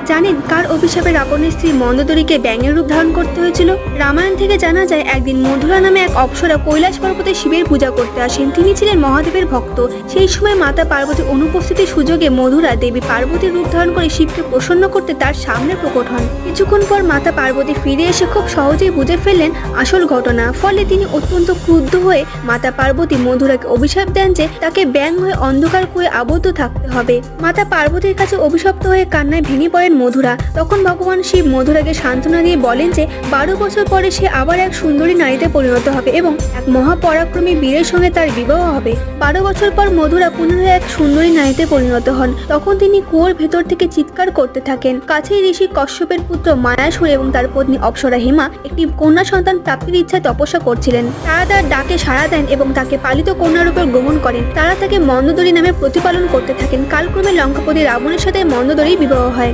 জানেন কার অভিশাপে রাবণের স্ত্রী মন্দোদরীকে ব্যাঙের রূপ ধারণ করতে হয়েছিল? রামায়ণ থেকে জানা যায় একদিন মধুরা নামে এক অপ্সরা কৈলাস পর্বতে শিবের পূজা করতে আসেন। তিনি ছিলেন মহাদেবের ভক্ত। সেই সময় মাতা পার্বতীর অনুপস্থিতির সুযোগে মধুরা দেবী পার্বতীর রূপ ধারণ করে শিবকে প্রসন্ন করতে তার সামনে প্রকট হন। কিছুক্ষণ পর মাতা পার্বতী ফিরে এসে খুব সহজেই বুঝে ফেললেন আসল ঘটনা। ফলে তিনি অত্যন্ত ক্রুদ্ধ হয়ে মাতা পার্বতী মধুরাকে অভিশাপ দেন যে তাকে ব্যাঙ হয়ে অন্ধকার কুয়ে আবদ্ধ থাকতে হবে। মাতা পার্বতীর কাছে অভিশপ্ত হয়ে কান্নায় ভেঙে পড়েন মধুরা। তখন ভগবান শিব মধুরাকে সান্ত্বনা দিয়ে বলেন যে 12 বছর পরে সে আবার এক সুন্দরী নারীতে পরিণত হবে এবং এক মহাপরাক্রমী বীরের সঙ্গে তার বিবাহ হবে। 12 বছর পর মধুরা পুনরায় এক সুন্দরী নারীতে পরিণত হন। তখন তিনি কুয়োর ভেতর থেকে চিৎকার করতে থাকেন। কাছেই ঋষি কশ্যপের পুত্র মায়াসুর এবং তার পত্নী অপ্সরা হেমা একটি কন্যা সন্তান প্রাপ্তির ইচ্ছায় তপস্যা করছিলেন। তারা তার ডাকে সাড়া দেন এবং তাকে পালিত কন্যারূপে গ্রহণ করেন। তারা তাকে মন্দোদরী নামে প্রতিপালন করতে থাকেন। কালক্রমে লঙ্কাপতি রাবণের সাথে মন্দোদরীর বিবাহ হয়।